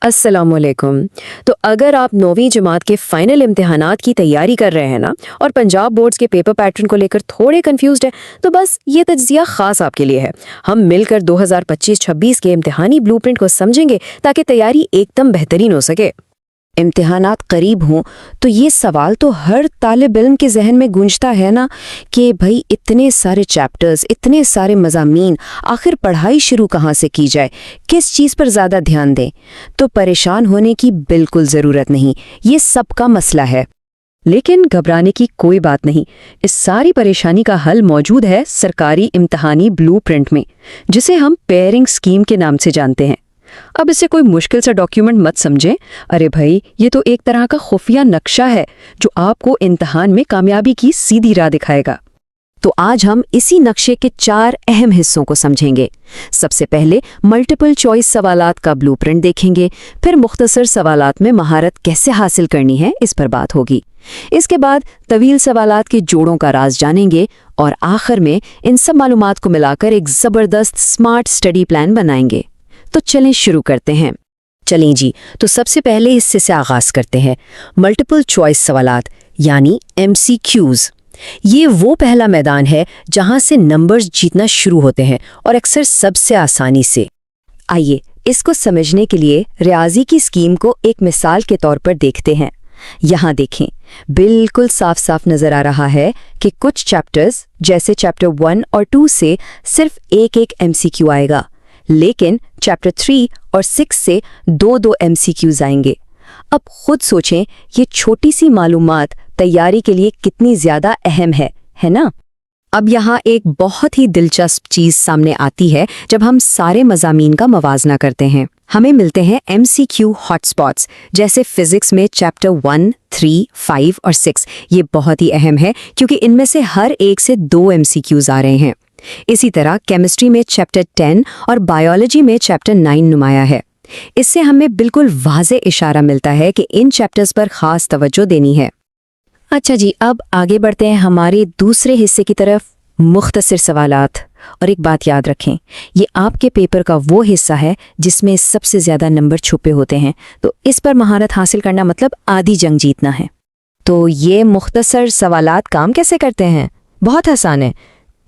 अस्सलाम वालेकुम। तो अगर आप 9वीं जमात के फाइनल इम्तिहानात की तैयारी कर रहे हैं ना और पंजाब बोर्ड्स के पेपर पैटर्न को लेकर थोड़े कंफ्यूज्ड हैं, तो बस ये तज्जिया खास आपके लिए है। हम मिलकर 2025-26 के इम्तिहानी ब्लूप्रिंट को समझेंगे ताकि तैयारी एकदम बेहतरीन हो सके। इम्तिहानात करीब हों तो ये सवाल तो हर तालिब इल्म के जहन में गूंजता है ना कि भाई इतने सारे चैप्टर्स, इतने सारे मज़ामीन, आखिर पढ़ाई शुरू कहाँ से की जाए, किस चीज़ पर ज़्यादा ध्यान दें। तो परेशान होने की बिल्कुल ज़रूरत नहीं, ये सबका मसला है। लेकिन घबराने की कोई बात नहीं, इस सारी परेशानी का हल मौजूद है सरकारी इम्तिहानी ब्लूप्रिंट में, जिसे हम पेयरिंग स्कीम के नाम से जानते हैं। अब इसे कोई मुश्किल सा डॉक्यूमेंट मत समझें। अरे भाई, ये तो एक तरह का खुफिया नक्शा है जो आपको इम्तिहान में कामयाबी की सीधी राह दिखाएगा। तो आज हम इसी नक्शे के 4 अहम हिस्सों को समझेंगे। सबसे पहले मल्टीपल चॉइस सवालात का ब्लूप्रिंट देखेंगे, फिर मुख्तसर सवालात में महारत कैसे हासिल करनी है इस पर बात होगी। इसके बाद तवील सवालात के जोड़ों का राज जानेंगे और आखिर में इन सब मालूमात को मिलाकर एक ज़बरदस्त स्मार्ट स्टडी प्लान बनाएंगे। तो चलें शुरू करते हैं। चलें जी, तो सबसे पहले हिस्से से आगाज करते हैं, मल्टीपल चॉइस सवालात यानी MCQs। ये वो पहला मैदान है जहां से नंबर्स जीतना शुरू होते हैं और अक्सर सबसे आसानी से। आइए इसको समझने के लिए रियाजी की स्कीम को एक मिसाल के तौर पर देखते हैं। यहाँ देखें, बिल्कुल साफ साफ नजर आ रहा है कि कुछ चैप्टर्स जैसे चैप्टर 1 और 2 से सिर्फ एक MCQ आएगा, लेकिन चैप्टर 3 और 6 से 2 MCQs आएंगे। अब खुद सोचें, ये छोटी सी मालूमात तैयारी के लिए कितनी ज्यादा अहम है ना? अब यहाँ एक बहुत ही दिलचस्प चीज सामने आती है जब हम सारे मज़ामीन का मवाजना करते हैं। हमें मिलते हैं MCQ हॉटस्पॉट्स, जैसे फिजिक्स में चैप्टर 1, 3, 5 और 6। ये बहुत ही अहम है क्योंकि इनमें से हर एक से 2 MCQs आ रहे हैं। इसी तरह केमिस्ट्री में चैप्टर 10 और बायोलॉजी में चैप्टर 9 नुमाया है। इससे हमें बिल्कुल वाज़े इशारा मिलता है कि इन चैप्टर्स पर खास तवज्जो देनी है। अच्छा जी, अब आगे बढ़ते हैं हमारे दूसरे हिस्से की तरफ, मुख्तसर सवालात। और एक बात याद रखें, ये आपके पेपर का वो हिस्सा है जिसमें सबसे ज़्यादा नंबर छुपे होते हैं, तो इस पर महारत हासिल करना मतलब आधी जंग जीतना है। तो ये मुख्तसर सवालात काम कैसे करते हैं? बहुत आसान है।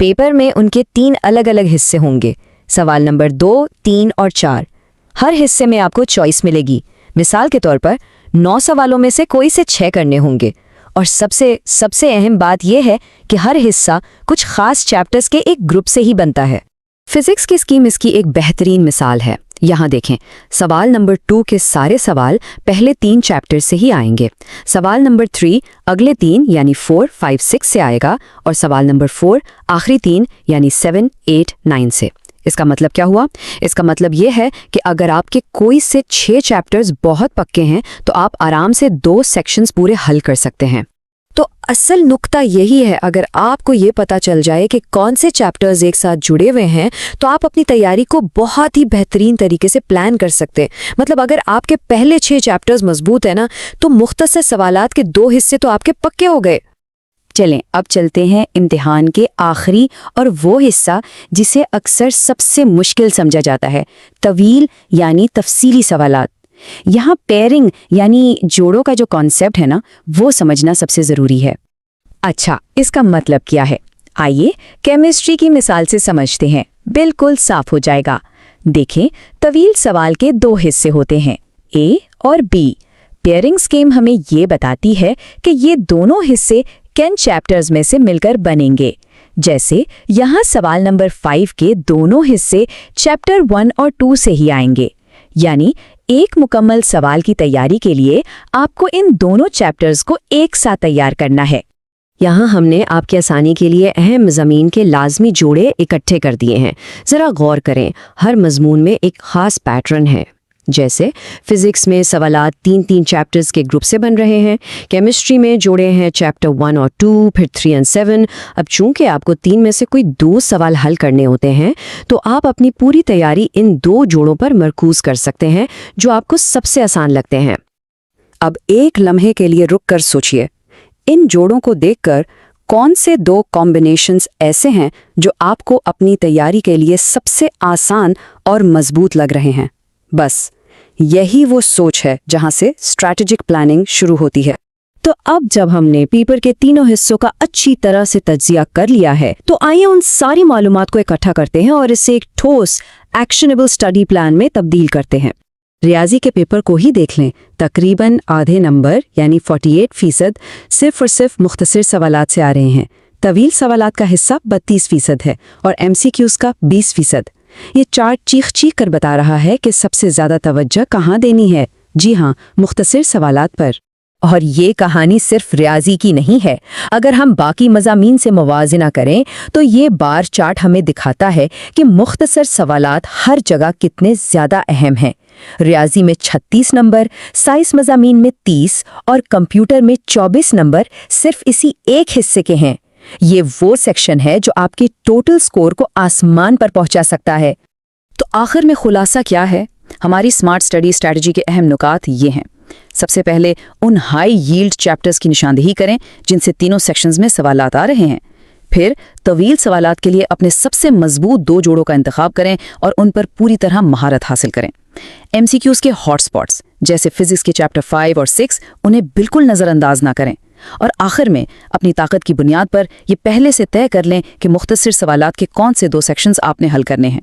पेपर में उनके 3 अलग अलग हिस्से होंगे, सवाल नंबर 2, 3 और 4। हर हिस्से में आपको चॉइस मिलेगी। मिसाल के तौर पर 9 सवालों में से कोई से 6 करने होंगे। और सबसे अहम बात यह है कि हर हिस्सा कुछ खास चैप्टर्स के एक ग्रुप से ही बनता है। फिजिक्स की स्कीम इसकी एक बेहतरीन मिसाल है। यहाँ देखें, सवाल नंबर 2 के सारे सवाल पहले 3 चैप्टर से ही आएंगे। सवाल नंबर 3 अगले 3 यानी 4, 5, 6 से आएगा और सवाल नंबर 4 आखिरी 3 यानी 7, 8, 9 से। इसका मतलब क्या हुआ? इसका मतलब ये है कि अगर आपके कोई से 6 चैप्टर्स बहुत पक्के हैं तो आप आराम से 2 सेक्शंस पूरे हल कर सकते हैं। तो असल नुक्ता यही है, अगर आपको ये पता चल जाए कि कौन से चैप्टर्स एक साथ जुड़े हुए हैं तो आप अपनी तैयारी को बहुत ही बेहतरीन तरीके से प्लान कर सकते हैं। मतलब अगर आपके पहले 6 चैप्टर्स मजबूत है ना, तो मुख्तसर सवालात के 2 हिस्से तो आपके पक्के हो गए। चलें अब चलते हैं इम्तिहान के आखिरी और वो हिस्सा जिसे अक्सर सबसे मुश्किल समझा जाता है, तवील यानी तफसीली सवालात। यहाँ पेयरिंग यानी जोड़ों का जो कॉन्सेप्ट है ना, वो समझना सबसे ज़रूरी है। अच्छा, इसका मतलब क्या है? आइए केमिस्ट्री की मिसाल से समझते हैं, बिल्कुल साफ हो जाएगा। देखें, तवील सवाल के 2 हिस्से होते हैं, A और B। पेयरिंग स्कीम हमें ये बताती है कि ये दोनों हिस्से किन चैप्टर्स में से मिलकर बनेंगे। जैसे यहाँ सवाल नंबर 5 के दोनों हिस्से चैप्टर 1 और 2 से ही आएंगे। यानी एक मुकम्मल सवाल की तैयारी के लिए आपको इन दोनों चैप्टर्स को एक साथ तैयार करना है। यहाँ हमने आपकी आसानी के लिए अहम ज़मीन के लाजमी जोड़े इकट्ठे कर दिए हैं। ज़रा गौर करें, हर मजमून में एक ख़ास पैटर्न है। जैसे फिजिक्स में सवालात 3 चैप्टर्स के ग्रुप से बन रहे हैं, केमिस्ट्री में जोड़े हैं चैप्टर 1 और 2, फिर 3 और 7। अब चूंकि आपको 3 में से कोई 2 सवाल हल करने होते हैं, तो आप अपनी पूरी तैयारी इन 2 जोड़ों पर मरकूज कर सकते हैं जो आपको सबसे आसान लगते हैं। अब एक लम्हे के लिए रुक कर सोचिए, इन जोड़ों को देखकर कौन से 2 कॉम्बिनेशंस ऐसे हैं जो आपको अपनी तैयारी के लिए सबसे आसान और मजबूत लग रहे हैं? बस یہی وہ سوچ ہے جہاں سے اسٹریٹجک پلاننگ شروع ہوتی ہے۔ تو اب جب ہم نے پیپر کے تینوں حصوں کا اچھی طرح سے تجزیہ کر لیا ہے تو آئیے ان ساری معلومات کو اکٹھا کرتے ہیں اور اسے ایک ٹھوس ایکشنیبل اسٹڈی پلان میں تبدیل کرتے ہیں۔ ریاضی کے پیپر کو ہی دیکھ لیں، تقریباً آدھے نمبر یعنی 48% صرف اور صرف مختصر سوالات سے آ رہے ہیں۔ طویل سوالات کا حصہ 32% ہے اور MCQs کا 20%۔ یہ چارٹ چیخ چیخ کر بتا رہا ہے کہ سب سے زیادہ توجہ کہاں دینی ہے۔ جی ہاں، مختصر سوالات پر۔ اور یہ کہانی صرف ریاضی کی نہیں ہے۔ اگر ہم باقی مضامین سے موازنہ کریں تو یہ بار چارٹ ہمیں دکھاتا ہے کہ مختصر سوالات ہر جگہ کتنے زیادہ اہم ہیں۔ ریاضی میں 36 نمبر، سائنس مضامین میں 30 اور کمپیوٹر میں 24 نمبر صرف اسی ایک حصے کے ہیں۔ یہ وہ سیکشن ہے جو آپ کے ٹوٹل سکور کو آسمان پر پہنچا سکتا ہے۔ تو آخر میں خلاصہ کیا ہے؟ ہماری اسمارٹ اسٹڈی اسٹریٹجی کے اہم نکات یہ ہیں۔ سب سے پہلے ان ہائی ییلڈ چیپٹرز کی نشاندہی کریں جن سے تینوں سیکشنز میں سوالات آ رہے ہیں۔ پھر طویل سوالات کے لیے اپنے سب سے مضبوط 2 جوڑوں کا انتخاب کریں اور ان پر پوری طرح مہارت حاصل کریں۔ MCQs کے ہاٹ سپاٹس جیسے فزکس کے چیپٹر 5 اور 6 انہیں بالکل نظر انداز نہ کریں۔ اور آخر میں اپنی طاقت کی بنیاد پر یہ پہلے سے طے کر لیں کہ مختصر سوالات کے کون سے 2 سیکشنز آپ نے حل کرنے ہیں۔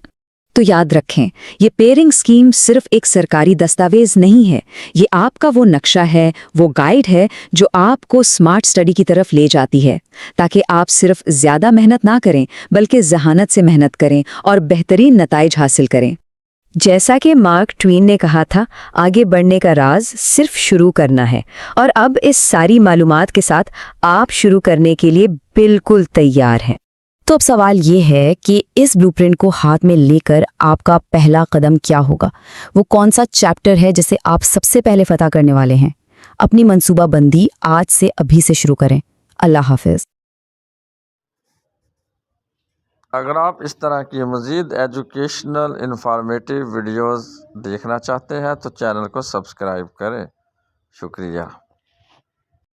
تو یاد رکھیں، یہ پیئرنگ سکیم صرف ایک سرکاری دستاویز نہیں ہے، یہ آپ کا وہ نقشہ ہے، وہ گائیڈ ہے جو آپ کو سمارٹ سٹڈی کی طرف لے جاتی ہے، تاکہ آپ صرف زیادہ محنت نہ کریں بلکہ ذہانت سے محنت کریں اور بہترین نتائج حاصل کریں۔ جیسا کہ مارک ٹوین نے کہا تھا، آگے بڑھنے کا راز صرف شروع کرنا ہے، اور اب اس ساری معلومات کے ساتھ آپ شروع کرنے کے لیے بالکل تیار ہیں۔ تو اب سوال یہ ہے کہ اس بلو پرنٹ کو ہاتھ میں لے کر آپ کا پہلا قدم کیا ہوگا؟ وہ کون سا چیپٹر ہے جسے آپ سب سے پہلے فتح کرنے والے ہیں؟ اپنی منصوبہ بندی آج سے ابھی سے شروع کریں۔ اللہ حافظ۔ اگر آپ اس طرح کی مزید ایجوکیشنل انفارمیٹیو ویڈیوز دیکھنا چاہتے ہیں تو چینل کو سبسکرائب کریں۔ شکریہ۔